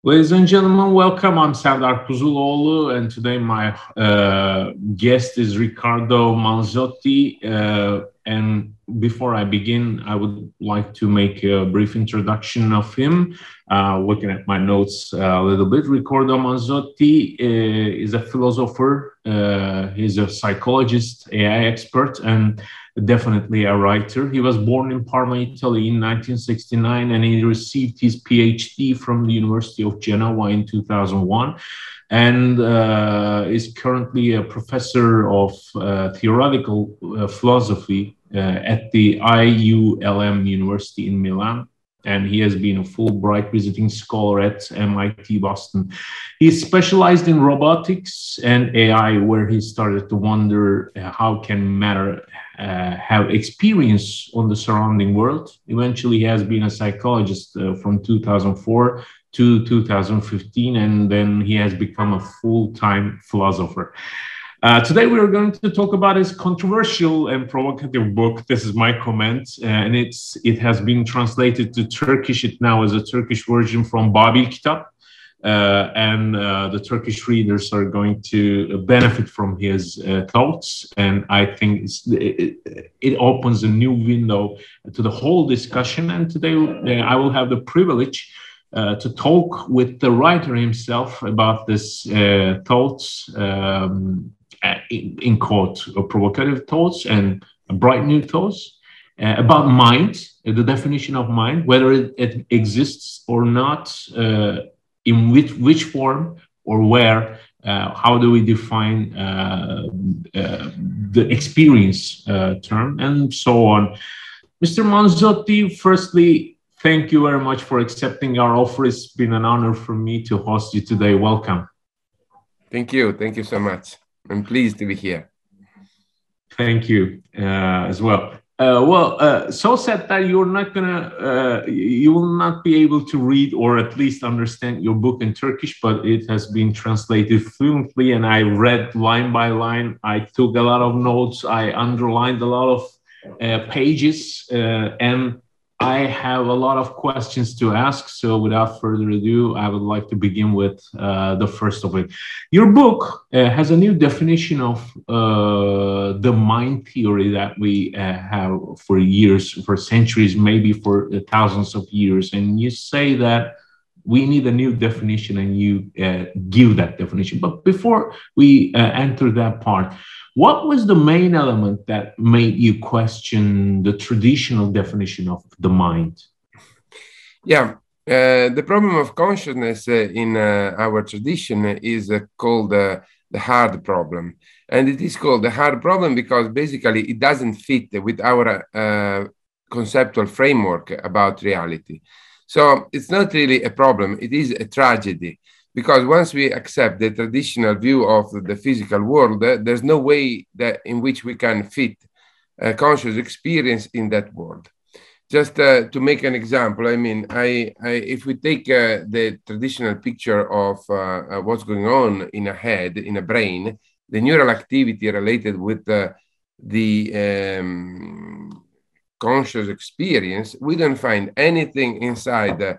Ladies and gentlemen, welcome. I'm Serdar Kuzuloğlu, and today my guest is Riccardo Manzotti. And before I begin, I would like to make a brief introduction of him. Looking at my notes a little bit, Riccardo Manzotti is a philosopher. He's a psychologist, AI expert, and definitely a writer. He was born in Parma, Italy in 1969, and he received his PhD from the University of Genoa in 2001, and is currently a professor of theoretical philosophy at the IULM University in Milan. And he has been a Fulbright visiting scholar at MIT Boston. He's specialized in robotics and AI, where he started to wonder how can matter have experience on the surrounding world. Eventually, he has been a psychologist from 2004 to 2015, and then he has become a full-time philosopher. Today, we are going to talk about his controversial and provocative book. This is my comment, and it has been translated to Turkish. It now is a Turkish version from Babil Kitap'a, and the Turkish readers are going to benefit from his thoughts. And I think it opens a new window to the whole discussion. And today, I will have the privilege to talk with the writer himself about this thoughts. In quote, provocative thoughts and bright new thoughts about mind, the definition of mind, whether it exists or not, in which form or where, how do we define the experience term, and so on. Mr. Manzotti, firstly, thank you very much for accepting our offer. It's been an honor for me to host you today. Welcome. Thank you. Thank you so much. I'm pleased to be here. Thank you as well. So sad that you will not be able to read or at least understand your book in Turkish, but it has been translated fluently, and I read line by line. I took a lot of notes. I underlined a lot of pages, and I have a lot of questions to ask. So without further ado, I would like to begin with the first of it. Your book has a new definition of the mind theory that we have for years, for centuries, maybe for thousands of years. And you say that we need a new definition, and you give that definition. But before we enter that part, what was the main element that made you question the traditional definition of the mind? Yeah, the problem of consciousness in our tradition is called the hard problem. And it is called the hard problem because basically it doesn't fit with our conceptual framework about reality. So it's not really a problem, it is a tragedy. Because once we accept the traditional view of the physical world, there's no way that in which we can fit a conscious experience in that world. Just to make an example, I mean, if we take the traditional picture of what's going on in a head, in a brain, the neural activity related with the conscious experience, we don't find anything inside the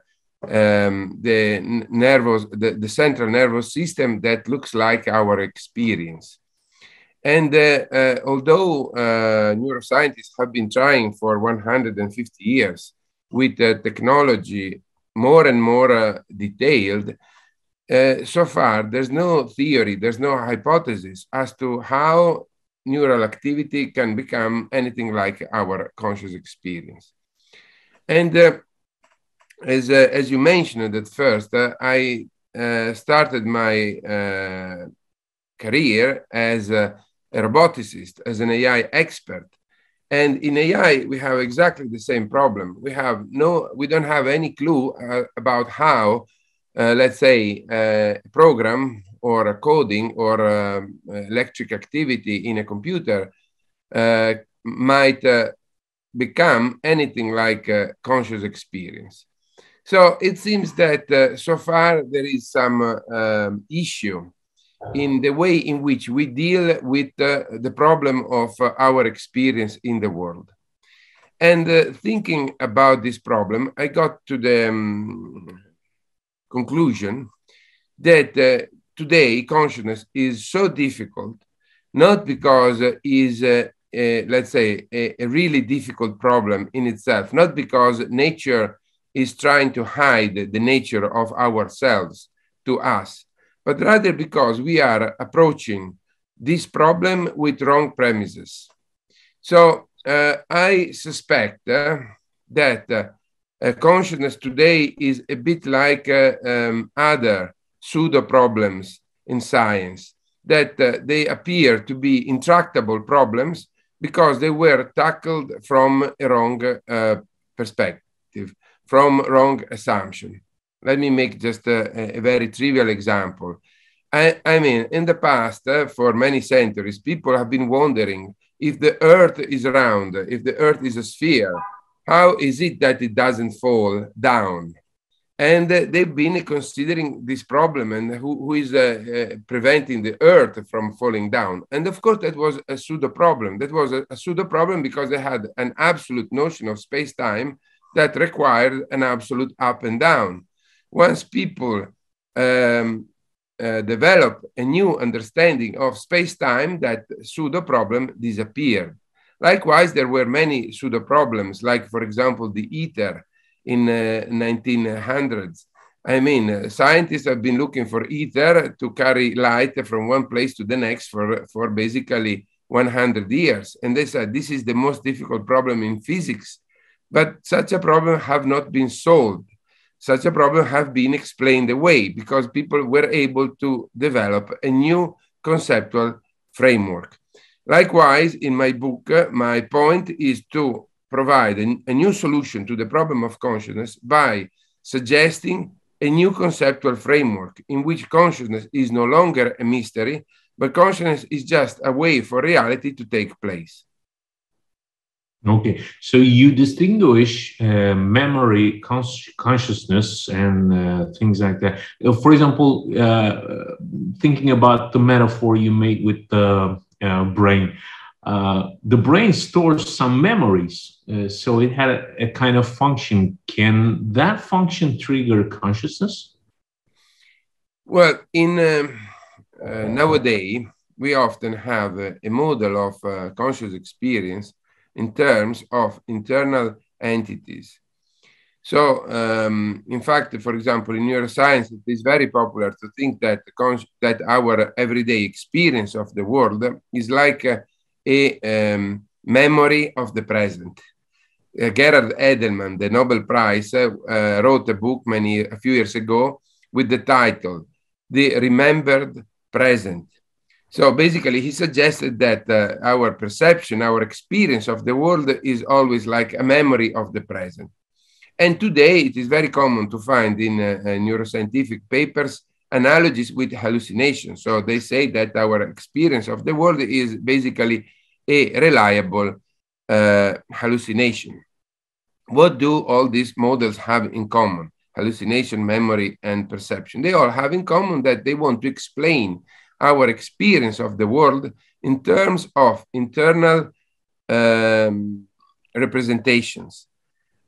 central nervous system that looks like our experience. And although neuroscientists have been trying for 150 years with technology more and more detailed, so far there's no theory, there's no hypothesis as to how neural activity can become anything like our conscious experience. And as you mentioned at first, I started my career as a roboticist, as an AI expert. And in AI, we have exactly the same problem. We don't have any clue about how, let's say, a program or a coding or electric activity in a computer might become anything like a conscious experience. So it seems that so far there is some issue in the way in which we deal with the problem of our experience in the world. And thinking about this problem, I got to the conclusion that today consciousness is so difficult, not because it is, let's say, a really difficult problem in itself, not because nature is trying to hide the nature of ourselves to us, but rather because we are approaching this problem with wrong premises. So I suspect that consciousness today is a bit like other pseudo problems in science, that they appear to be intractable problems because they were tackled from a wrong perspective, from wrong assumption. Let me make just a very trivial example. I mean, in the past, for many centuries, people have been wondering if the Earth is round, if the Earth is a sphere, how is it that it doesn't fall down? And they've been considering this problem and who is preventing the Earth from falling down. And of course, that was a pseudo problem. That was a pseudo problem because they had an absolute notion of space-time that required an absolute up and down. Once people develop a new understanding of space-time, that pseudo problem disappeared. Likewise, there were many pseudo problems, like, for example, the ether in 1900s. I mean, scientists have been looking for ether to carry light from one place to the next for basically 100 years. And they said, this is the most difficult problem in physics. But such a problem have not been solved. Such a problem have been explained away because people were able to develop a new conceptual framework. Likewise, in my book, my point is to provide a new solution to the problem of consciousness by suggesting a new conceptual framework in which consciousness is no longer a mystery, but consciousness is just a way for reality to take place. Okay, so you distinguish memory, consciousness, and things like that. For example, thinking about the metaphor you made with the brain, the brain stores some memories, so it had a kind of function. Can that function trigger consciousness? Well, in nowadays, we often have a model of conscious experience in terms of internal entities. So, in fact, for example, in neuroscience, it is very popular to think that our everyday experience of the world is like a memory of the present. Gerhard Edelman, the Nobel Prize, wrote a book a few years ago with the title, The Remembered Present. So basically, he suggested that our perception, our experience of the world is always like a memory of the present. And today, it is very common to find in neuroscientific papers analogies with hallucinations. So they say that our experience of the world is basically a reliable hallucination. What do all these models have in common? Hallucination, memory, and perception. They all have in common that they want to explain our experience of the world in terms of internal representations,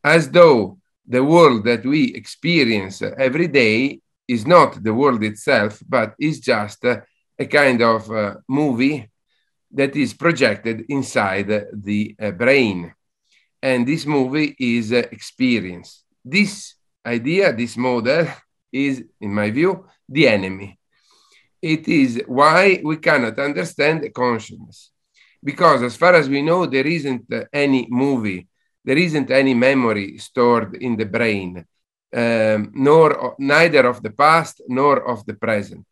as though the world that we experience every day is not the world itself, but is just a kind of movie that is projected inside the brain. And this movie is experience. This idea, this model is, in my view, the enemy. It is why we cannot understand consciousness. Because as far as we know, there isn't any movie, there isn't any memory stored in the brain, neither of the past nor of the present.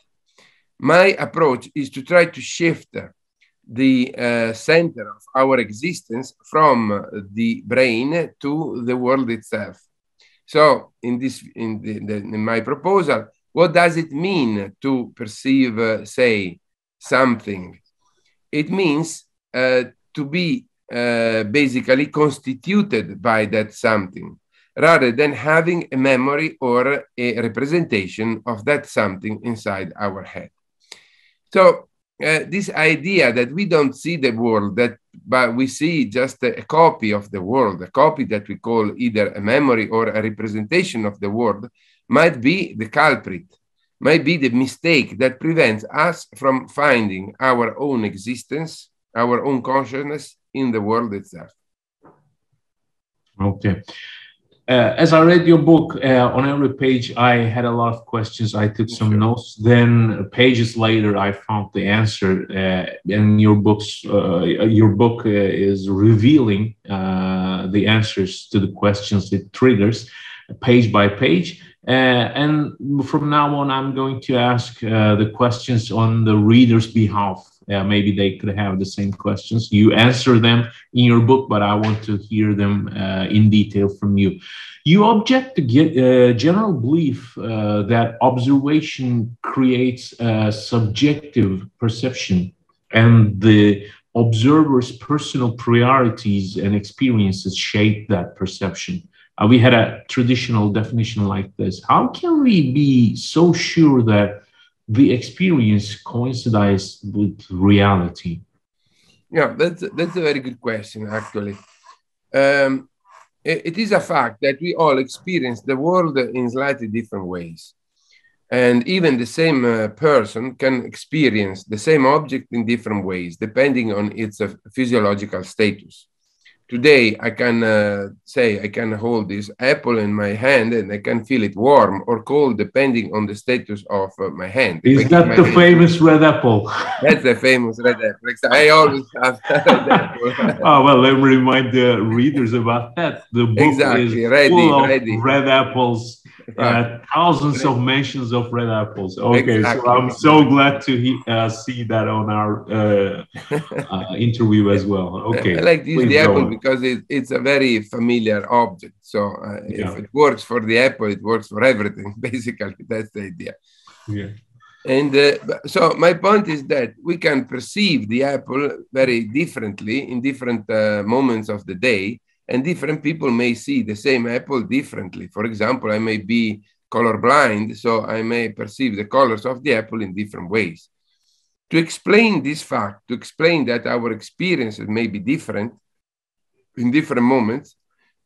My approach is to try to shift the center of our existence from the brain to the world itself. So in my proposal, what does it mean to perceive, say, something? It means to be basically constituted by that something, rather than having a memory or a representation of that something inside our head. So this idea that we don't see the world, but we see just a copy of the world, a copy that we call either a memory or a representation of the world, might be the culprit, might be the mistake that prevents us from finding our own existence, our own consciousness in the world itself. Okay. As I read your book, on every page, I had a lot of questions. I took some notes. Then pages later, I found the answer. And your book is revealing the answers to the questions it triggers, page by page. And from now on, I'm going to ask the questions on the reader's behalf. Maybe they could have the same questions. You answer them in your book, but I want to hear them in detail from you. You object to general belief that observation creates a subjective perception, and the observer's personal priorities and experiences shape that perception. We had a traditional definition like this. How can we be so sure that the experience coincides with reality? Yeah, that's a very good question, actually. It is a fact that we all experience the world in slightly different ways. And even the same person can experience the same object in different ways, depending on its physiological status. Today, I can say I can hold this apple in my hand and I can feel it warm or cold depending on the status of my hand. Is that the famous red apple? That's the famous red apple. I always have red apple. Oh, well, let me remind the readers about that. The book is full of red apples. Thousands of mentions of red apples. Okay, so I'm so glad to see that on our interview as well. Okay, I like to use the apple because it's a very familiar object. So if it works for the apple, it works for everything. Basically, that's the idea. Yeah. And so my point is that we can perceive the apple very differently in different moments of the day. And different people may see the same apple differently. For example, I may be colorblind, so I may perceive the colors of the apple in different ways. To explain this fact, to explain that our experiences may be different in different moments,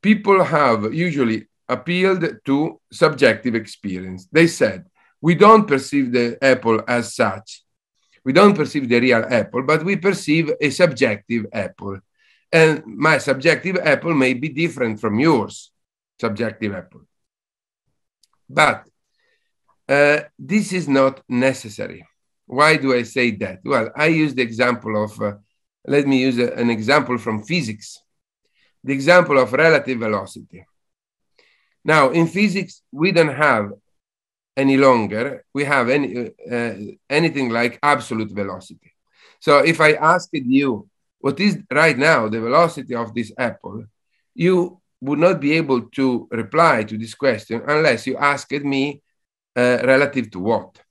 people have usually appealed to subjective experience. They said, we don't perceive the apple as such. We don't perceive the real apple, but we perceive a subjective apple. And my subjective apple may be different from yours, subjective apple. But this is not necessary. Why do I say that? Well, I use the example of, let me use an example from physics, the example of relative velocity. Now, in physics, we don't have any longer, we have anything like absolute velocity. So if I asked you, what is right now the velocity of this apple, you would not be able to reply to this question unless you asked me relative to what?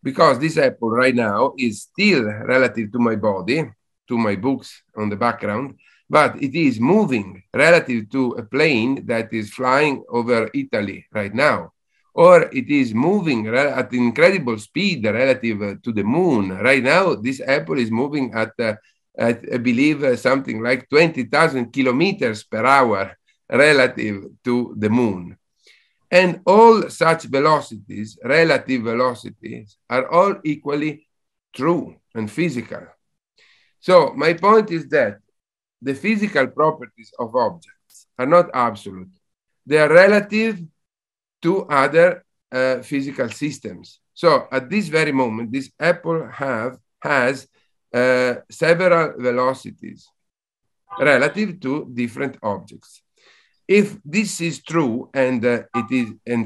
Because this apple right now is still relative to my body, to my books on the background, but it is moving relative to a plane that is flying over Italy right now. Or it is moving at incredible speed relative to the moon. Right now, this apple is moving at I believe something like 20,000 kilometers per hour relative to the moon. And all such velocities, relative velocities, are all equally true and physical. So my point is that the physical properties of objects are not absolute. They are relative to other physical systems. So at this very moment, this apple has several velocities relative to different objects. If this is true, and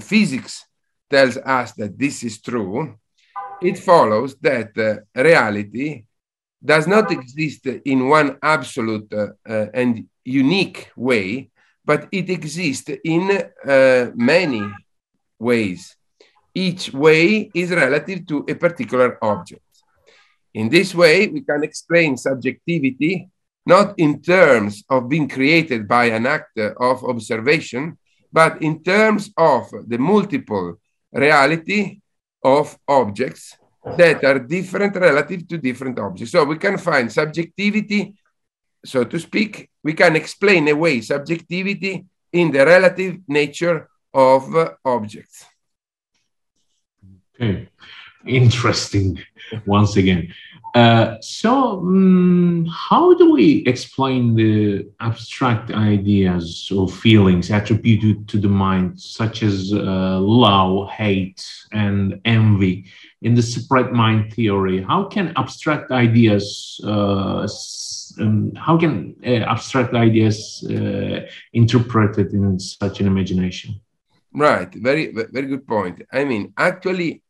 physics tells us that this is true, it follows that reality does not exist in one absolute and unique way, but it exists in many ways. Each way is relative to a particular object. In this way, we can explain subjectivity not in terms of being created by an act of observation, but in terms of the multiple reality of objects that are different relative to different objects. So we can find subjectivity, so to speak, we can explain away subjectivity in the relative nature of objects. Okay, interesting once again. How do we explain the abstract ideas or feelings attributed to the mind, such as love, hate, and envy, in the separate mind theory? How can abstract ideas interpreted in such an imagination? Right, very good point. I mean, actually,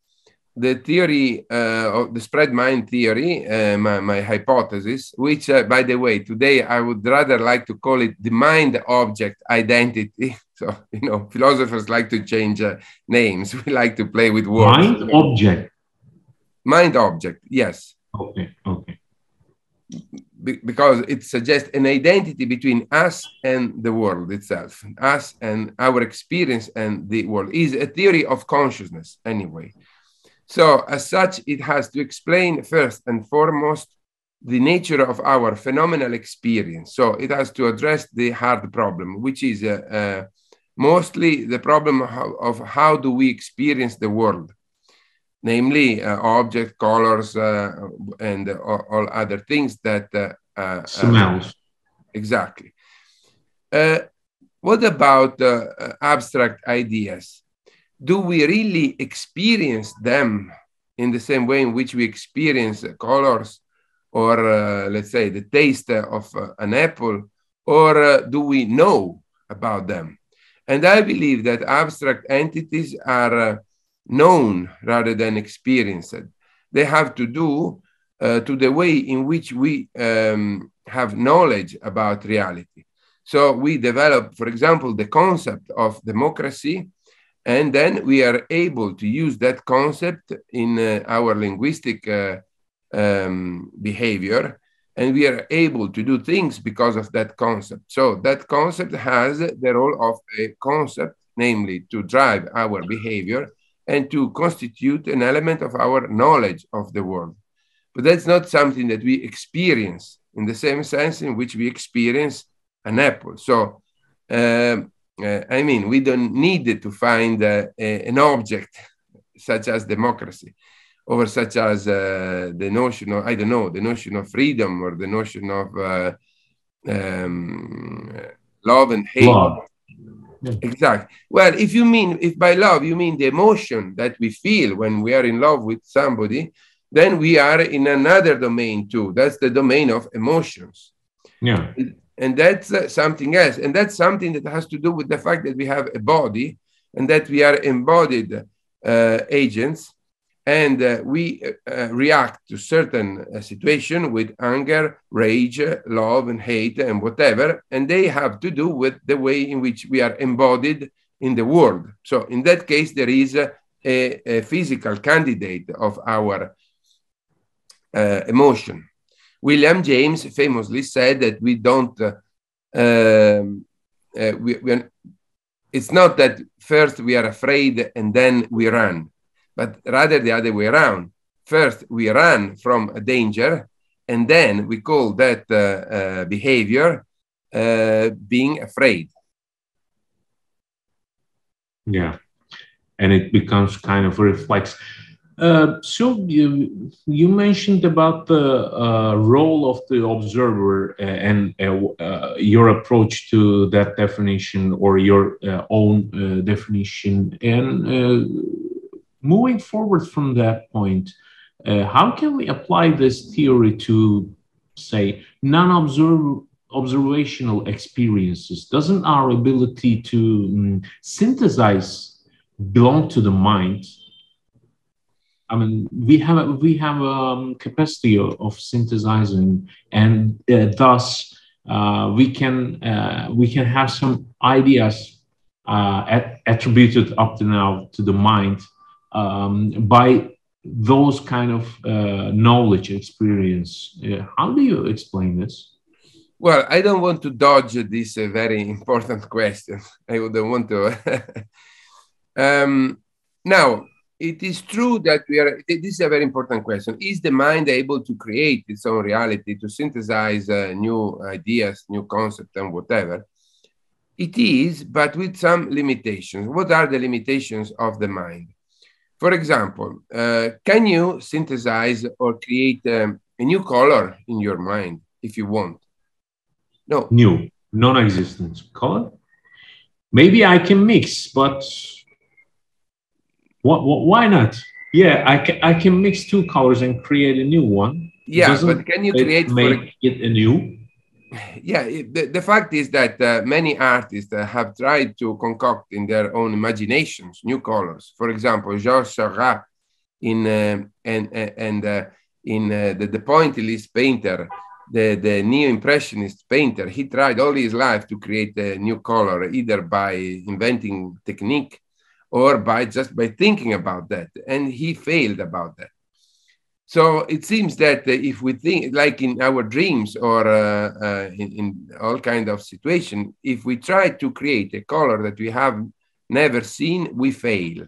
the theory of the spread mind theory, my hypothesis, which, by the way, today I would rather like to call it the mind-object identity. So, you know, philosophers like to change names. We like to play with words. Mind-object. Mind-object, yes. Okay. Because it suggests an identity between us and the world itself. Us and our experience and the world is a theory of consciousness, anyway. So as such, it has to explain first and foremost the nature of our phenomenal experience. So it has to address the hard problem, which is mostly the problem of how do we experience the world, namely objects, colors, and all other things that smells. Exactly. What about abstract ideas? Do we really experience them in the same way in which we experience colors or, let's say, the taste of an apple, or do we know about them? And I believe that abstract entities are known rather than experienced. They have to do to the way in which we have knowledge about reality. So we develop, for example, the concept of democracy, and then we are able to use that concept in our linguistic behavior, and we are able to do things because of that concept. So that concept has the role of a concept, namely to drive our behavior and to constitute an element of our knowledge of the world. But that's not something that we experience in the same sense in which we experience an apple. So, I mean, we don't need to find an object such as democracy, or such as the notion of, I don't know, the notion of freedom, or the notion of love and hate. Love. Yeah. Exactly. Well, if by love you mean the emotion that we feel when we are in love with somebody, then we are in another domain too. That's the domain of emotions. Yeah. And that's something else. And that's something that has to do with the fact that we have a body and that we are embodied agents, and we react to certain situation with anger, rage, love, and hate, and whatever. And they have to do with the way in which we are embodied in the world. So in that case, there is a physical candidate of our emotion. William James famously said that we don't, it's not that first we are afraid and then we run, but rather the other way around. First we run from a danger, and then we call that behavior being afraid. Yeah, and it becomes kind of a reflex. So you mentioned about the role of the observer and your approach to that definition, or your own definition. And moving forward from that point, how can we apply this theory to, say, non-observational experiences? Doesn't our ability to synthesize belong to the mind? I mean, we have capacity of synthesizing, and thus we can have some ideas attributed up to now to the mind by those kind of knowledge experience. How do you explain this? Well, I don't want to dodge this very important question. I wouldn't want to. Now, it is true that this is a very important question. Is the mind able to create its own reality, to synthesize new ideas, new concepts, and whatever? It is, but with some limitations. What are the limitations of the mind? For example, can you synthesize or create a new color in your mind if you want? No. New, non-existent color? Maybe I can mix, but why not? Yeah, I can mix two colors and create a new one. Yeah, but can you create make it a new? Yeah, the fact is that many artists have tried to concoct in their own imaginations new colors. For example, Georges Seurat in the pointillist painter, the neo-impressionist painter, he tried all his life to create a new color, either by inventing technique or by thinking about that, and he failed about that. So it seems that if we think, like in our dreams or in all kind of situation, if we try to create a color that we have never seen, we fail.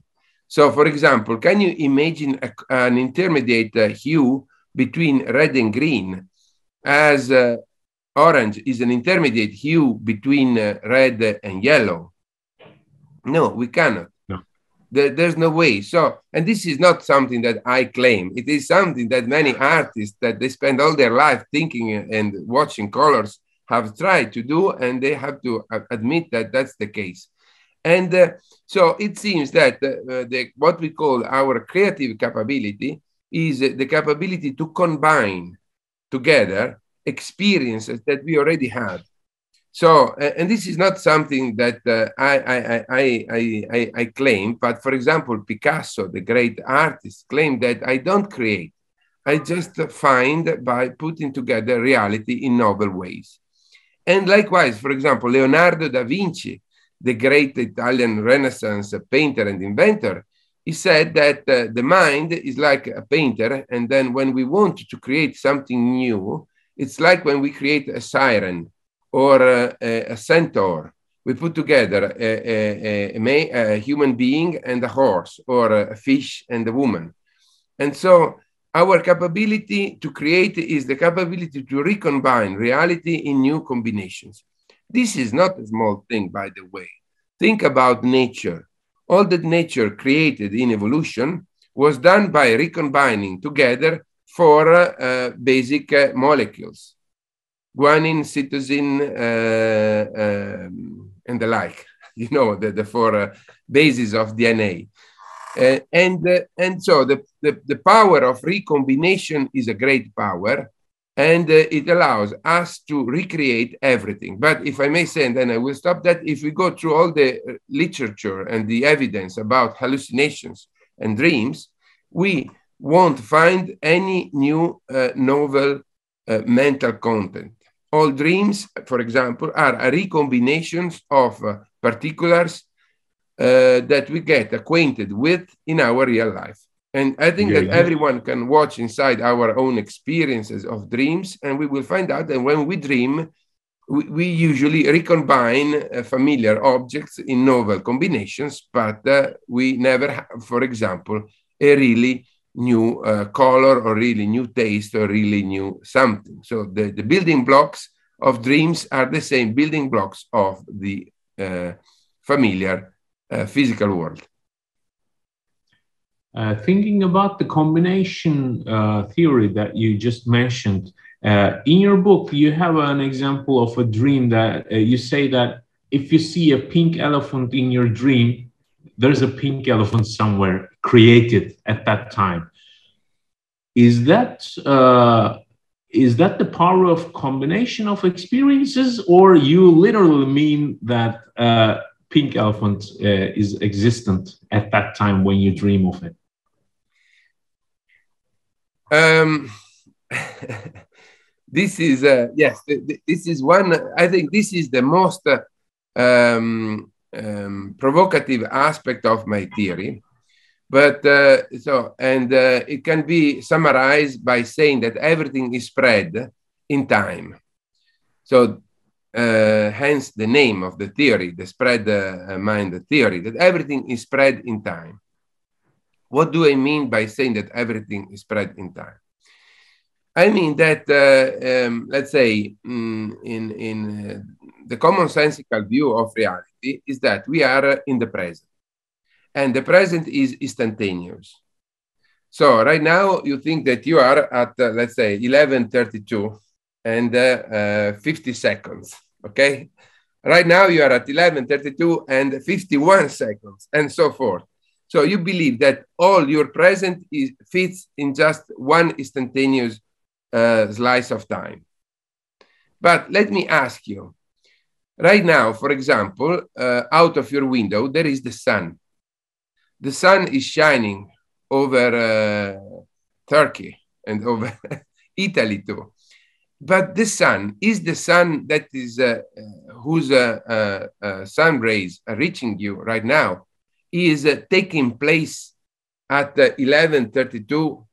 So, for example, can you imagine an intermediate hue between red and green, as orange is an intermediate hue between red and yellow? No, we cannot. There's no way. So, and this is not something that I claim. It is something that many artists that they spend all their life thinking and watching colors have tried to do, and they have to admit that that's the case. And so it seems that what we call our creative capability is the capability to combine together experiences that we already had. So, and this is not something that I claim, but for example, Picasso, the great artist, claimed that I don't create. I just find by putting together reality in novel ways. And likewise, for example, Leonardo da Vinci, the great Italian Renaissance painter and inventor, he said that the mind is like a painter. And then when we want to create something new, it's like when we create a siren or a centaur. We put together a human being and a horse, or a fish and a woman. And so our capability to create is the capability to recombine reality in new combinations. This is not a small thing, by the way. Think about nature. All that nature created in evolution was done by recombining together four basic molecules: guanine, cytosine, and the like. You know, the four bases of DNA. And so the power of recombination is a great power, and it allows us to recreate everything. But if I may say, and then I will stop that, if we go through all the literature and the evidence about hallucinations and dreams, we won't find any new novel mental content. All dreams, for example, are recombinations of particulars that we get acquainted with in our real life. And I think that everyone can watch inside our own experiences of dreams, and we will find out that when we dream, we usually recombine familiar objects in novel combinations, but we never have, for example, a really new color or really new taste or really new something. So the building blocks of dreams are the same building blocks of the familiar physical world. Thinking about the combination theory that you just mentioned, in your book, you have an example of a dream that you say that if you see a pink elephant in your dream, there's a pink elephant somewhere created at that time. Is that the power of combination of experiences, or you literally mean that pink elephant is existent at that time when you dream of it? This is yes. This is one. I think this is the most provocative aspect of my theory. But it can be summarized by saying that everything is spread in time. So hence the name of the theory, the spread mind theory, that everything is spread in time. What do I mean by saying that everything is spread in time? I mean that, let's say, in the commonsensical view of reality is that we are in the present, and the present is instantaneous. So right now you think that you are at, let's say, 11:32 and 50 seconds, okay? Right now you are at 11:32 and 51 seconds, and so forth. So you believe that all your present fits in just one instantaneous slice of time. But let me ask you, right now, for example, out of your window, there is the sun. The sun is shining over Turkey and over Italy too. But the sun is the sun that is whose sun rays are reaching you right now is taking place at 11:32.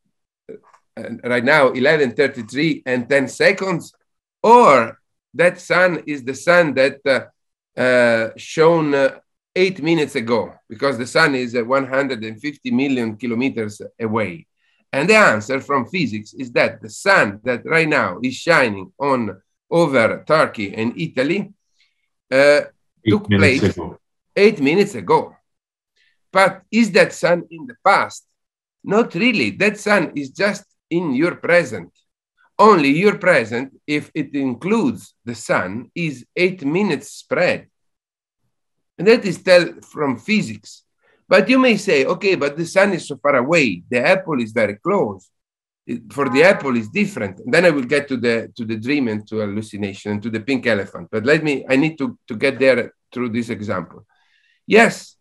Right now, 11:33 and 10 seconds, or that sun is the sun that shone 8 minutes ago, because the sun is 150 million kilometers away. And the answer from physics is that the sun that right now is shining over Turkey and Italy took place 8 minutes ago. But is that sun in the past? Not really. That sun is just in your present. Only your present, if it includes the sun, is 8 minutes spread. And that is from physics. But you may say, okay, but the sun is so far away. The apple is very close. For the apple is different. And then I will get to the dream and to hallucination and to the pink elephant. But I need to get there through this example. Yes,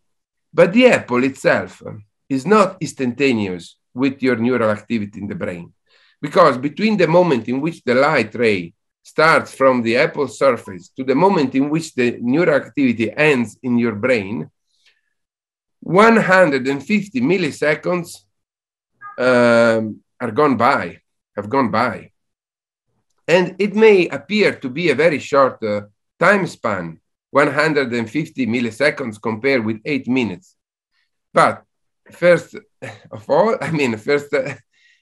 but the apple itself is not instantaneous with your neural activity in the brain. Because between the moment in which the light ray starts from the apple surface to the moment in which the neural activity ends in your brain, 150 milliseconds have gone by. And it may appear to be a very short time span, 150 milliseconds compared with 8 minutes. But first of all,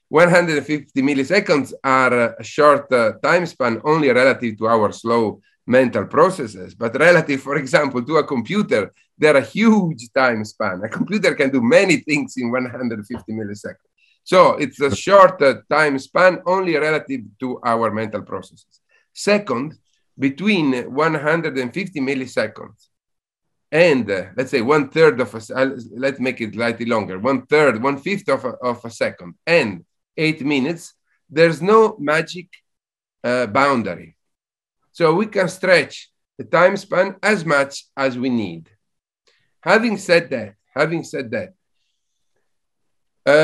150 milliseconds are a short time span only relative to our slow mental processes, but relative, for example, to a computer, they're a huge time span. A computer can do many things in 150 milliseconds. So it's a short time span only relative to our mental processes. Second, between 150 milliseconds and let's say 1/3 of let's make it slightly longer, 1/3, 1/5 of a second and 8 minutes, there's no magic boundary. So we can stretch the time span as much as we need. Having said that,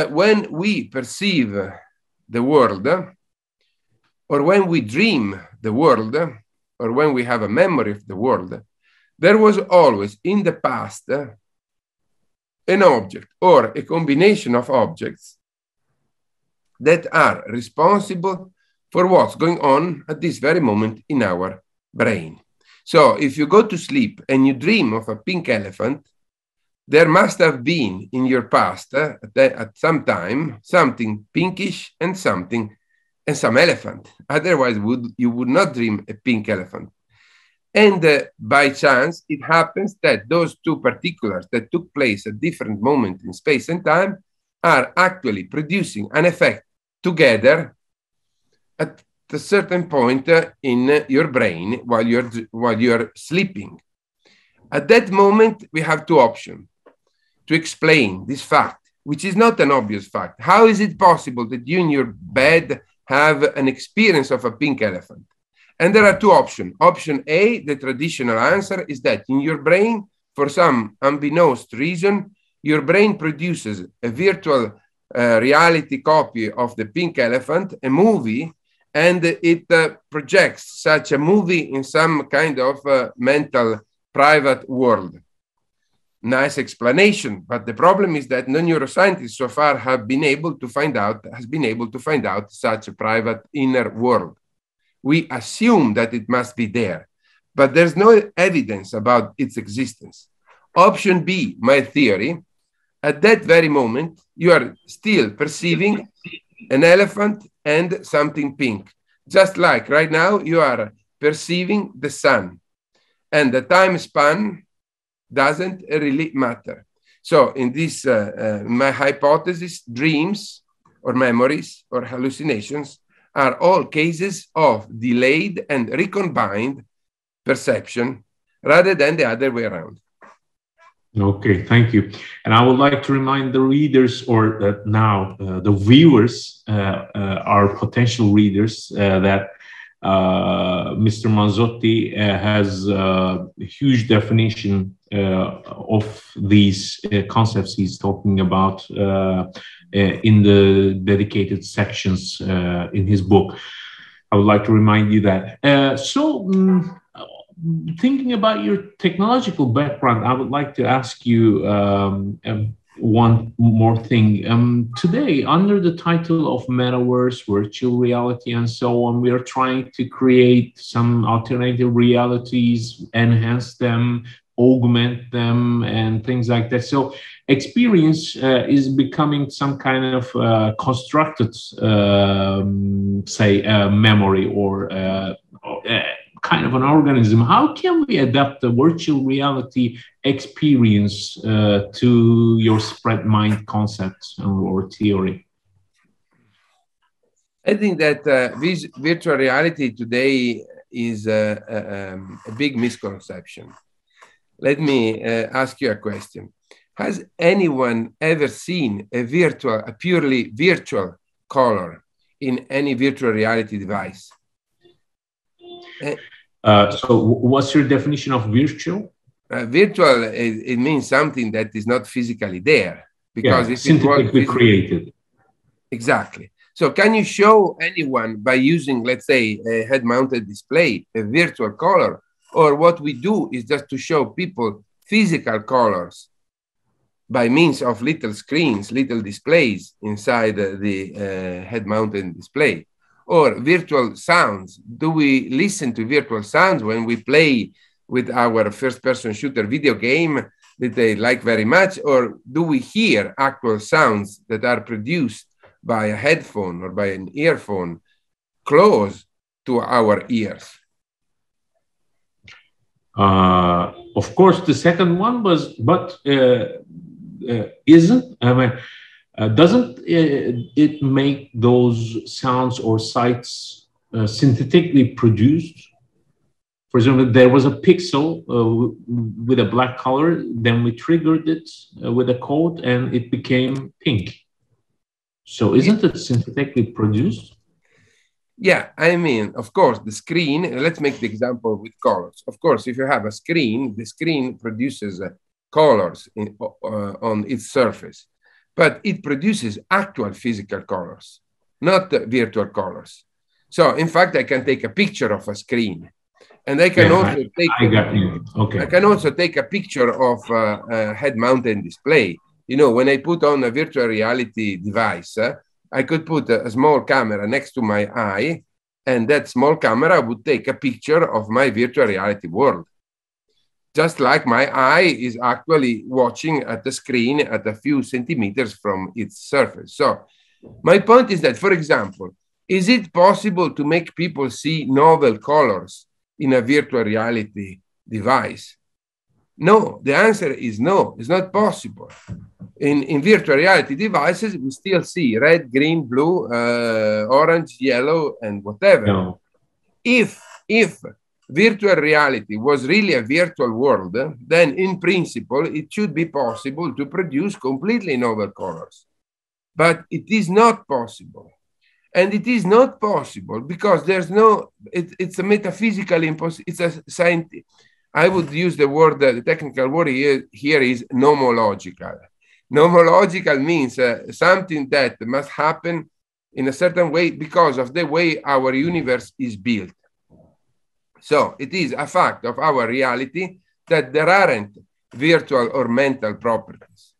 when we perceive the world, or when we dream the world, or when we have a memory of the world, there was always in the past an object or a combination of objects that are responsible for what's going on at this very moment in our brain. So if you go to sleep and you dream of a pink elephant, there must have been in your past at some time something pinkish and some elephant. Otherwise, you would not dream a pink elephant. And by chance, it happens that those two particulars that took place at different moments in space and time are actually producing an effect together at a certain point in your brain while you're sleeping. At that moment, we have two options to explain this fact, which is not an obvious fact. How is it possible that you in your bed have an experience of a pink elephant? And there are two options. Option A, the traditional answer, is that in your brain, for some unbeknownst reason, your brain produces a virtual reality copy of the pink elephant, a movie, and it projects such a movie in some kind of mental private world. Nice explanation, but the problem is that no neuroscientist so far has been able to find out such a private inner world. We assume that it must be there, but there's no evidence about its existence. Option B, my theory, at that very moment, you are still perceiving an elephant and something pink. Just like right now, you are perceiving the sun. And the time span doesn't really matter. So in this, my hypothesis, dreams or memories or hallucinations are all cases of delayed and recombined perception rather than the other way around. Okay, thank you. And I would like to remind the readers, or now the viewers, our potential readers, that Mr. Manzotti has a huge definition of these concepts he's talking about in the dedicated sections in his book. I would like to remind you that. Thinking about your technological background, I would like to ask you one more thing. Today, under the title of metaverse, virtual reality, and so on, we are trying to create some alternative realities, enhance them, augment them, and things like that. So experience is becoming some kind of constructed, memory or kind of an organism. How can we adapt the virtual reality experience to your spread mind concept or theory? I think that this virtual reality today is a big misconception. Let me ask you a question. Has anyone ever seen a purely virtual color in any virtual reality device? So what's your definition of virtual? Virtual, it means something that is not physically there. Because if synthetically created. Exactly. So can you show anyone by using, let's say, a head-mounted display, a virtual color? Or what we do is just to show people physical colors by means of little screens, little displays inside the head-mounted display. Or virtual sounds. Do we listen to virtual sounds when we play with our first-person shooter video game that they like very much? Or do we hear actual sounds that are produced by a headphone or by an earphone close to our ears? Of course, the second one was, but isn't, I mean, doesn't it make those sounds or sights synthetically produced? For example, there was a pixel with a black color, then we triggered it with a code and it became pink. So isn't it synthetically produced? Yeah, I mean, of course, the screen, let's make the example with colors. Of course, if you have a screen, the screen produces colors on its surface, but it produces actual physical colors, not virtual colors. So, in fact, I can take a picture of a screen, and I can I can also take a picture of a head-mounted display. You know, when I put on a virtual reality device, I could put a small camera next to my eye, and that small camera would take a picture of my virtual reality world. Just like my eye is actually watching at the screen at a few centimeters from its surface. So my point is that, for example, is it possible to make people see novel colors in a virtual reality device? No, the answer is no, it's not possible. In virtual reality devices, we still see red, green, blue, orange, yellow, and whatever. No. If virtual reality was really a virtual world, then in principle, it should be possible to produce completely novel colors. But it is not possible. And it is not possible because there's no, it's a metaphysical impossible, it's a scientific. I would use the word, the technical word here is nomological. Nomological means something that must happen in a certain way because of the way our universe is built. So it is a fact of our reality that there aren't virtual or mental properties.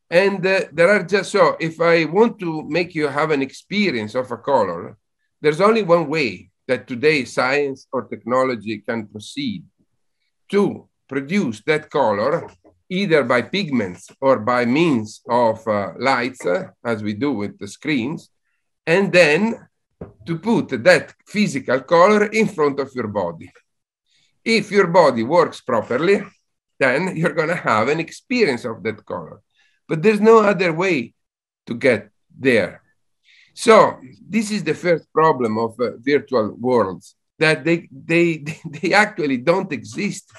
And there are just, so if I want to make you have an experience of a color, there's only one way that today science or technology can proceed to produce that color either by pigments or by means of lights, as we do with the screens, and then to put that physical color in front of your body. If your body works properly, then you're going to have an experience of that color. But there's no other way to get there. So this is the first problem of virtual worlds, that they actually don't exist.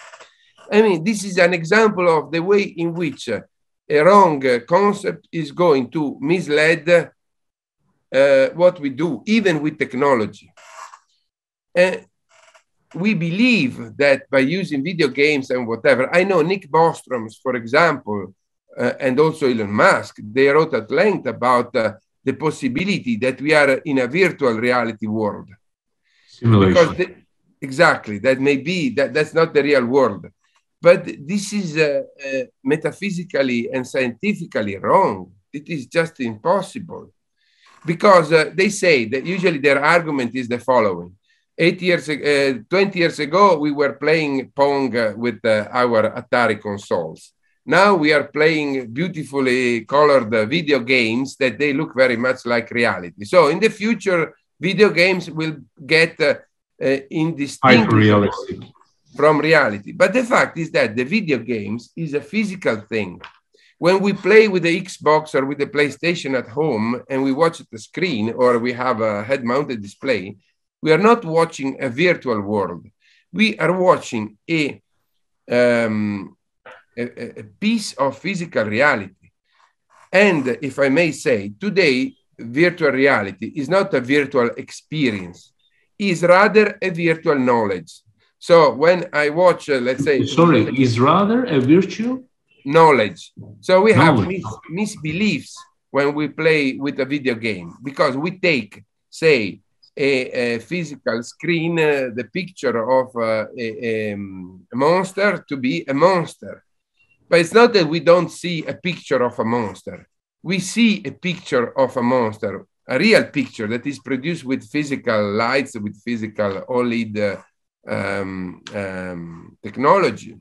I mean, this is an example of the way in which a wrong concept is going to mislead what we do, even with technology. We believe that by using video games and whatever, I know Nick Bostrom's, for example, and also Elon Musk, they wrote at length about the possibility that we are in a virtual reality world. Simulation. Because exactly, that may be, that's not the real world. But this is metaphysically and scientifically wrong. It is just impossible. Because they say that usually their argument is the following. 20 years ago, we were playing Pong with our Atari consoles. Now we are playing beautifully colored video games that they look very much like reality. So in the future, video games will get indistinguishable from reality. But the fact is that the video games is a physical thing. When we play with the Xbox or with the PlayStation at home and we watch the screen or we have a head-mounted display, we are not watching a virtual world. We are watching a piece of physical reality. And if I may say, today, virtual reality is not a virtual experience. It is rather a virtual knowledge. So when I watch, let's say... Sorry, is rather a virtual? Knowledge. So we have misbeliefs when we play with a video game, because we take, say, a physical screen, the picture of a monster to be a monster. But it's not that we don't see a picture of a monster. We see a picture of a monster, a real picture that is produced with physical lights, with physical OLED technology.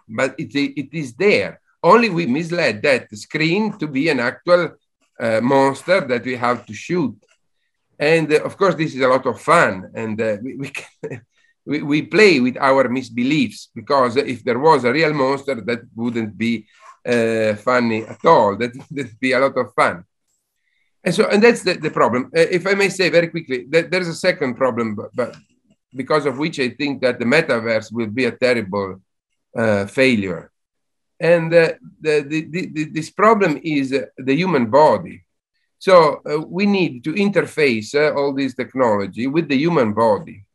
But it is there. Only we misled that screen to be an actual monster that we have to shoot. And of course, this is a lot of fun. And we play with our misbeliefs, because if there was a real monster, that wouldn't be funny at all. That would be a lot of fun. And that's the problem. If I may say very quickly, there's a second problem, but because of which I think that the metaverse will be a terrible failure. And this problem is the human body. So we need to interface all this technology with the human body.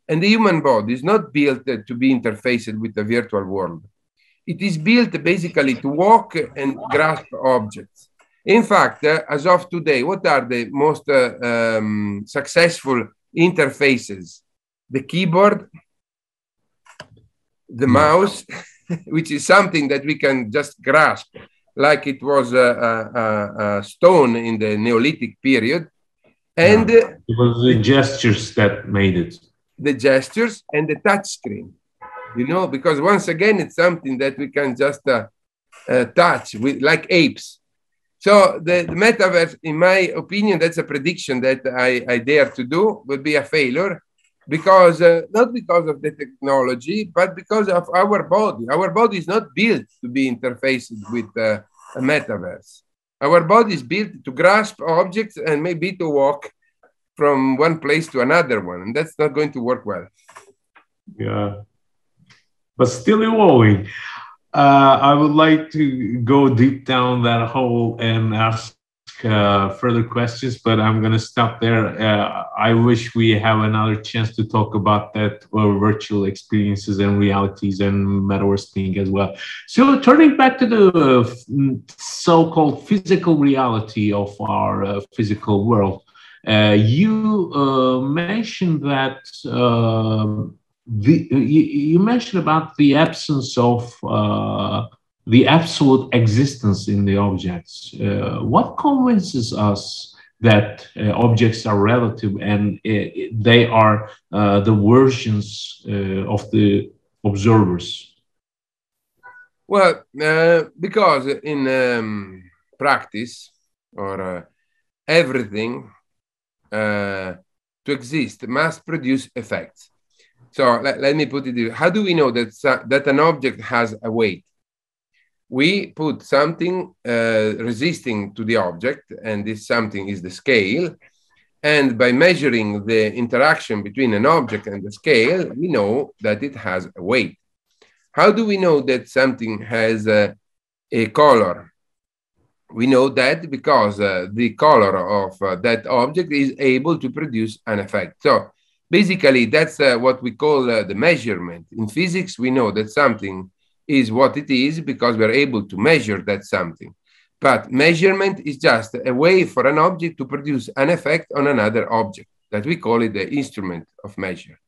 And the human body is not built to be interfaced with the virtual world. It is built basically to walk and grasp objects. In fact, as of today, what are the most successful interfaces? The keyboard, the mouse, which is something that we can just grasp, like it was a stone in the Neolithic period. And it was the gestures that made it. The gestures and the touch screen, you know, because once again, it's something that we can just touch with, like apes. So the metaverse, in my opinion, that's a prediction that I dare to do, will be a failure. Because not because of the technology, but because of our body. Our body is not built to be interfaced with a metaverse. Our body is built to grasp objects and maybe to walk from one place to another one. And that's not going to work well. Yeah, but still evolving. I would like to go deep down that hole and ask further questions, but I'm going to stop there. I wish we have another chance to talk about that virtual experiences and realities and metaverse thing as well. So turning back to the so-called physical reality of our physical world, you mentioned that you mentioned about the absence of the absolute existence in the objects. What convinces us that objects are relative and they are the versions of the observers? Well, because in practice, or everything to exist must produce effects. So let me put it this way. How do we know that an object has a weight? We put something resisting to the object, and this something is the scale. And by measuring the interaction between an object and the scale, we know that it has a weight. How do we know that something has a color? We know that because the color of that object is able to produce an effect. So basically, that's what we call the measurement. In physics, we know that something is what it is because we're able to measure that something. But measurement is just a way for an object to produce an effect on another object, that we call it the instrument of measure.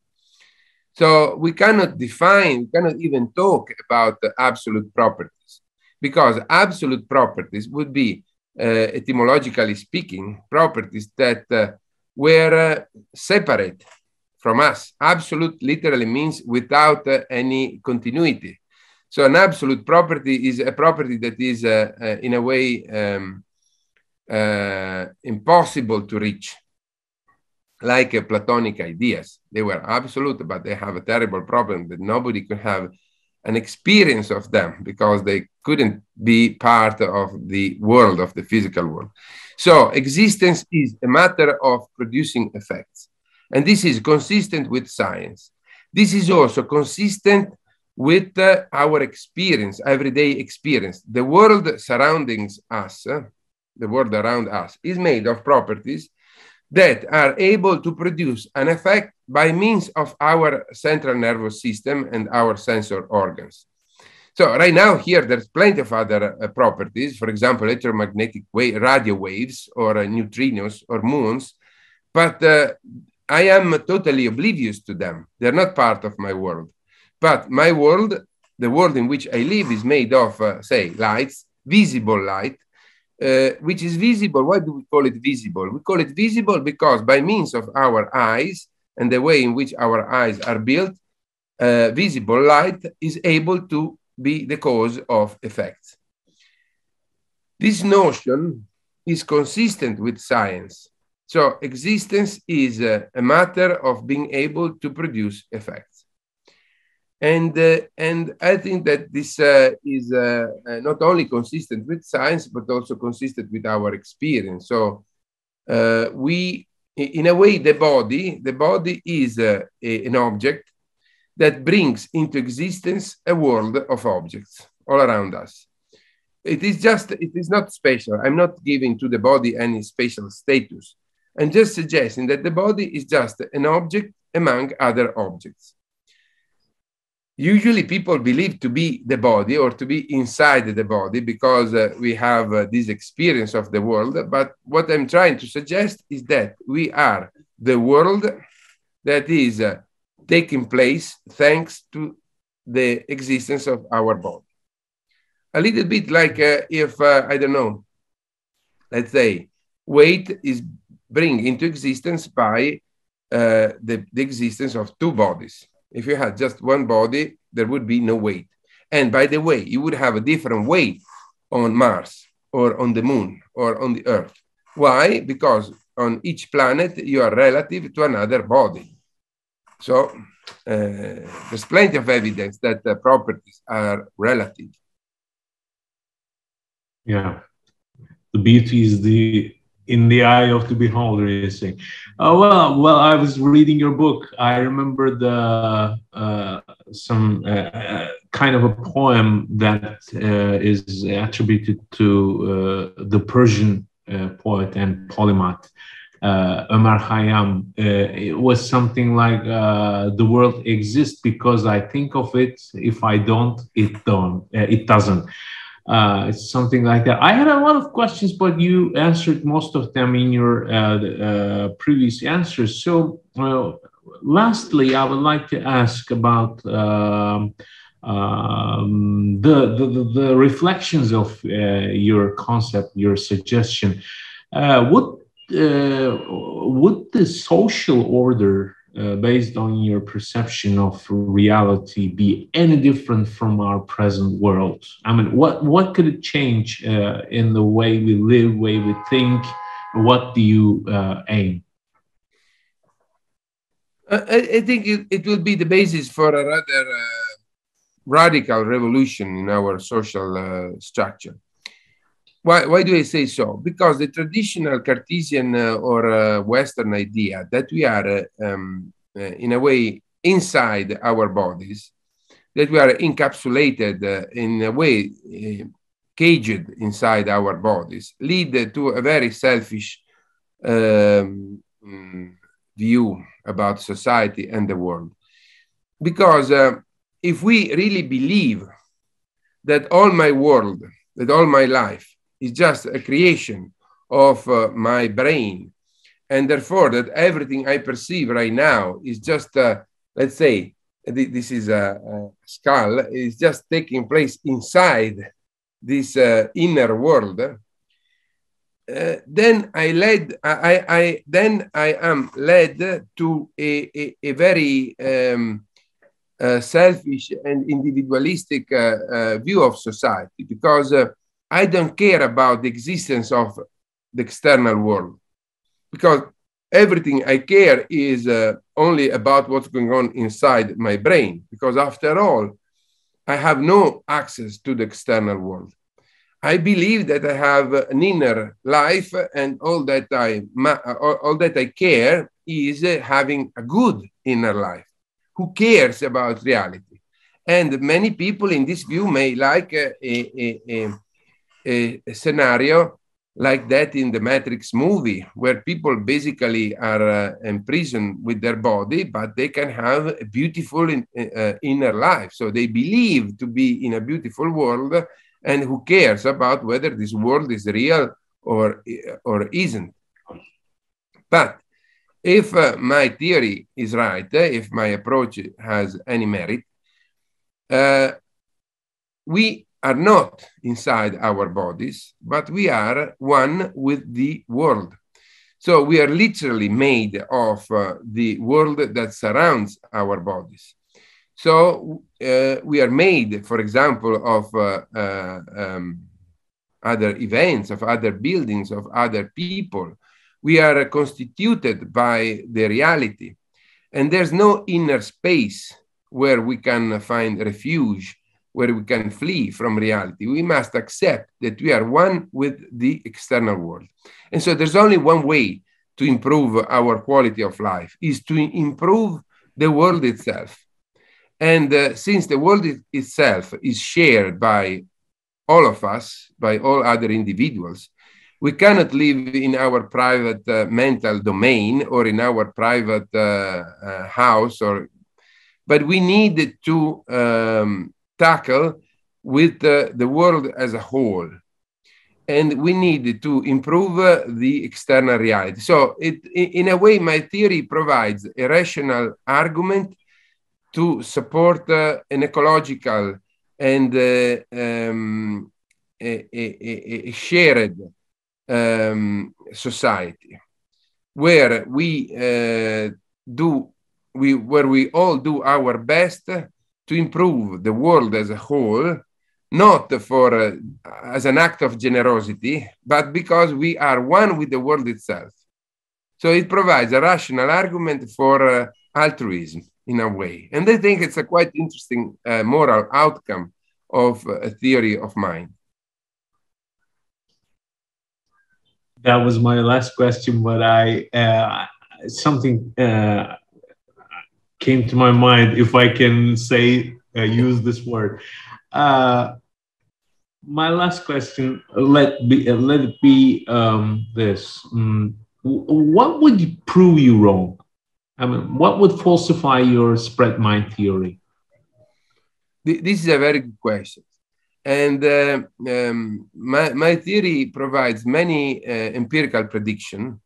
So we cannot define, we cannot even talk about the absolute properties, because absolute properties would be, etymologically speaking, properties that were separate from us. Absolute literally means without any continuity. So an absolute property is a property that is in a way impossible to reach, like Platonic ideas. They were absolute, but they have a terrible problem that nobody could have an experience of them because they couldn't be part of the world, of the physical world. So existence is a matter of producing effects. And this is consistent with science. This is also consistent with our experience, everyday experience. The world surrounding us, the world around us, is made of properties that are able to produce an effect by means of our central nervous system and our sensor organs. So right now here, there's plenty of other properties, for example, electromagnetic radio waves or neutrinos or muons, but I am totally oblivious to them. They're not part of my world. But my world, the world in which I live, is made of, say, lights, visible light, which is visible. Why do we call it visible? We call it visible because by means of our eyes and the way in which our eyes are built, visible light is able to be the cause of effects. This notion is consistent with science. So existence is a matter of being able to produce effects. And I think that this is not only consistent with science, but also consistent with our experience. So we, in a way, the body is an object that brings into existence a world of objects all around us. It is not special. I'm not giving to the body any special status. I'm just suggesting that the body is just an object among other objects. Usually people believe to be the body or to be inside the body because we have this experience of the world. But what I'm trying to suggest is that we are the world that is taking place thanks to the existence of our body. A little bit like if, I don't know, let's say weight is bring into existence by the existence of two bodies. If you had just one body, there would be no weight. And by the way, you would have a different weight on Mars or on the moon or on the Earth. Why? Because on each planet, you are relative to another body. So there's plenty of evidence that the properties are relative. Yeah. The beauty is in the eye of the beholder, you say. Well, I was reading your book. I remember some kind of a poem that is attributed to the Persian poet and polymath Ömer Khayyam. It was something like the world exists because I think of it. If I don't, it doesn't. It's something like that. I had a lot of questions, but you answered most of them in your previous answers. So, lastly, I would like to ask about the reflections of your concept, your suggestion. Would the social order based on your perception of reality, be any different from our present world? I mean, what could it change in the way we live, way we think? What do you aim? I think it will be the basis for a rather radical revolution in our social structure. Why do I say so? Because the traditional Cartesian or Western idea that we are, in a way, inside our bodies, that we are encapsulated in a way, caged inside our bodies, lead to a very selfish view about society and the world. Because if we really believe that all my world, that all my life is just a creation of my brain, and therefore that everything I perceive right now is just, let's say, this is a skull, is just taking place inside this inner world, then I am led to a very selfish and individualistic view of society, because I don't care about the existence of the external world, because everything I care is only about what's going on inside my brain, because after all, I have no access to the external world. I believe that I have an inner life, and all that I care is having a good inner life. Who cares about reality? And many people in this view may like a scenario like that in the Matrix movie, where people basically are imprisoned with their body, but they can have a beautiful inner life. So they believe to be in a beautiful world, and who cares about whether this world is real or isn't. But if my theory is right, if my approach has any merit, we are not inside our bodies, but we are one with the world. So we are literally made of the world that surrounds our bodies. So we are made, for example, of other events, of other buildings, of other people. We are constituted by the reality. And there's no inner space where we can find refuge, where we can flee from reality. We must accept that we are one with the external world. And so there's only one way to improve our quality of life, is to improve the world itself. And since the world itself is shared by all of us, by all other individuals, we cannot live in our private mental domain or in our private house, but we need to tackle with the world as a whole. And we need to improve the external reality. So in a way, my theory provides a rational argument to support an ecological and a shared society, where we all do our best to improve the world as a whole, not for as an act of generosity, but because we are one with the world itself. So it provides a rational argument for altruism in a way. And I think it's a quite interesting moral outcome of a theory of mind. That was my last question, but something came to my mind, if I can say, use this word. My last question, let it be this. What would prove you wrong? I mean, what would falsify your spread mind theory? This is a very good question. And my theory provides many empirical predictions.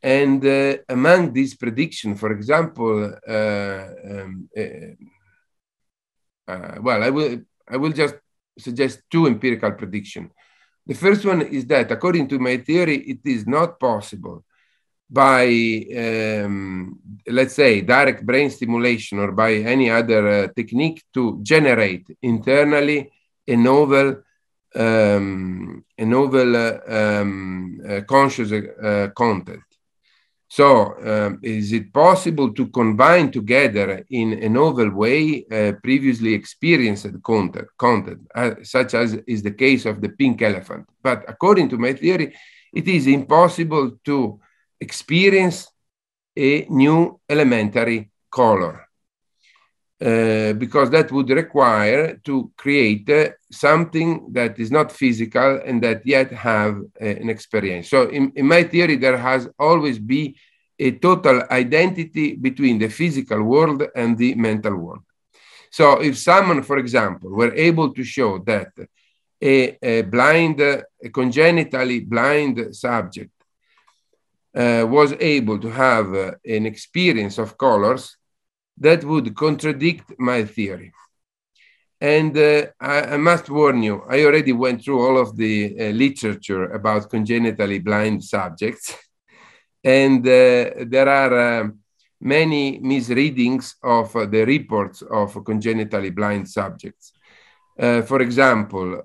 And among these predictions, for example, I will just suggest two empirical predictions. The first one is that, according to my theory, it is not possible by, let's say, direct brain stimulation or by any other technique to generate internally a novel conscious content. So is it possible to combine together in a novel way previously experienced content such as is the case of the pink elephant? But according to my theory, it is impossible to experience a new elementary color because that would require to create something that is not physical and that yet have an experience. So in my theory, there has always been a total identity between the physical world and the mental world. So if someone, for example, were able to show that a congenitally blind subject was able to have an experience of colors, that would contradict my theory. And I must warn you, I already went through all of the literature about congenitally blind subjects. And there are many misreadings of the reports of congenitally blind subjects. For example,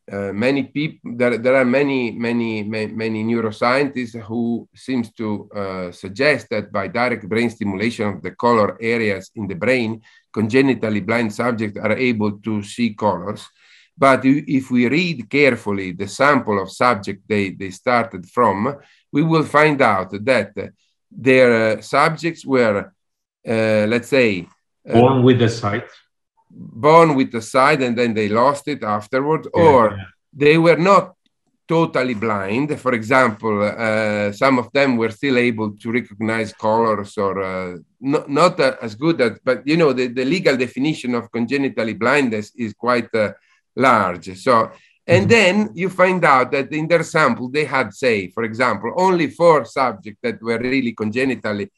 many people, there are many neuroscientists who seems to suggest that by direct brain stimulation of the color areas in the brain, congenitally blind subjects are able to see colors. But if we read carefully the sample of subjects they started from, we will find out that their subjects were, let's say, born with the sight. Born with the sight and then they lost it afterwards, or they were not totally blind. For example, some of them were still able to recognize colors, or not as good as, but you know, the legal definition of congenitally blindness is quite large. So, and then you find out that in their sample, they had, say, for example, only 4 subjects that were really congenitally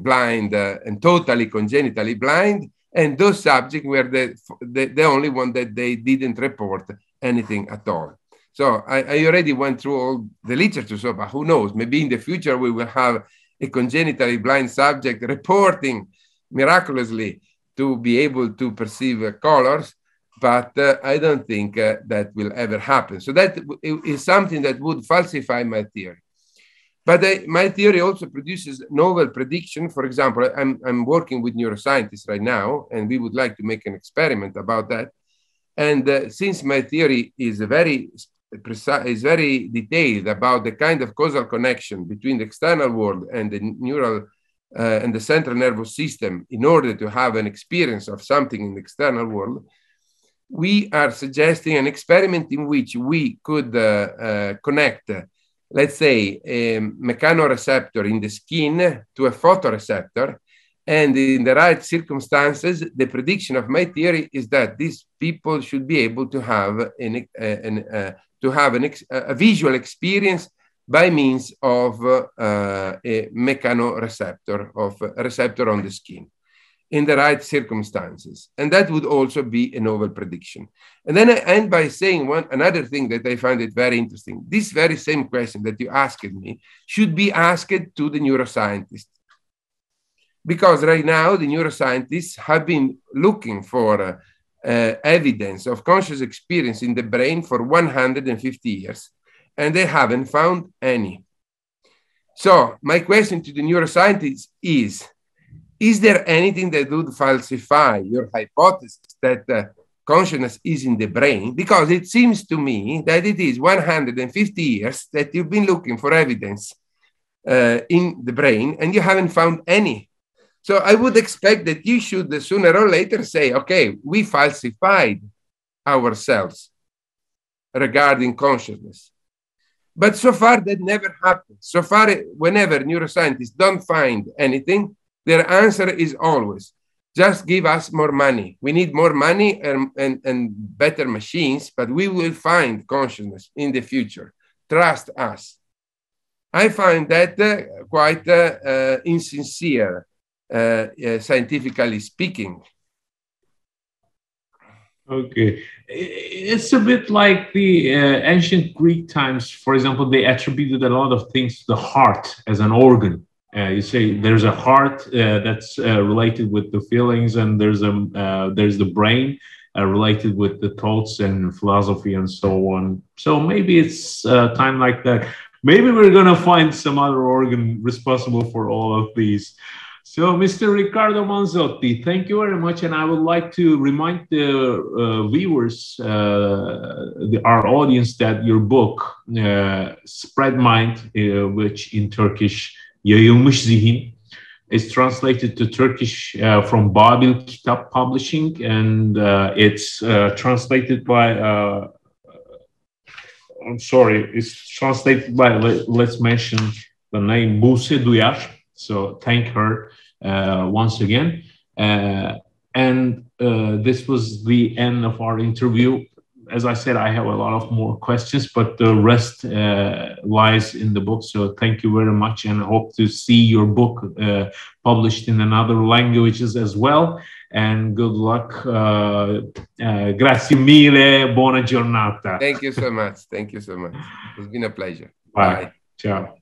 blind and totally congenitally blind, and those subjects were the only one that they didn't report anything at all. So I already went through all the literature, so but who knows, maybe in the future we will have a congenitally blind subject reporting miraculously to be able to perceive colors, but I don't think that will ever happen. So that is something that would falsify my theory. But my theory also produces novel prediction. For example, I'm working with neuroscientists right now, and we would like to make an experiment about that. And since my theory is very precise, is very detailed about the kind of causal connection between the external world and the neural and the central nervous system in order to have an experience of something in the external world, we are suggesting an experiment in which we could connect, let's say, a mechanoreceptor in the skin to a photoreceptor. And in the right circumstances, the prediction of my theory is that these people should be able to have a visual experience by means of a mechanoreceptor, of a receptor on the skin, in the right circumstances. And that would also be a novel prediction. And then I end by saying another thing that I find it very interesting. This very same question that you asked me should be asked to the neuroscientists. Because right now the neuroscientists have been looking for evidence of conscious experience in the brain for 150 years, and they haven't found any. So my question to the neuroscientists is there anything that would falsify your hypothesis that consciousness is in the brain? Because it seems to me that it is 150 years that you've been looking for evidence in the brain and you haven't found any. So I would expect that you should sooner or later say, okay, we falsified ourselves regarding consciousness. But so far that never happened. So far, whenever neuroscientists don't find anything, their answer is always, just give us more money. We need more money and better machines, but we will find consciousness in the future. Trust us. I find that quite insincere, scientifically speaking. Okay, it's a bit like the ancient Greek times. For example, they attributed a lot of things to the heart as an organ. You say there's a heart that's related with the feelings, and there's the brain related with the thoughts and philosophy and so on. So maybe it's time like that. Maybe we're gonna find some other organ responsible for all of these. So, Mr. Riccardo Manzotti, thank you very much. And I would like to remind the viewers, our audience, that your book, Spread Mind, which in Turkish, Yayılmış Zihin, is translated to Turkish from Babil Kitap'a Publishing, and it's translated by, I'm sorry, it's translated by, let's mention the name, Buse Duyar. So thank her once again. And this was the end of our interview. As I said, I have a lot of more questions, but the rest lies in the book. So thank you very much, and I hope to see your book published in another languages as well. And good luck. Grazie mille. Buona giornata. Thank you so much. Thank you so much. It's been a pleasure. Bye. Ciao.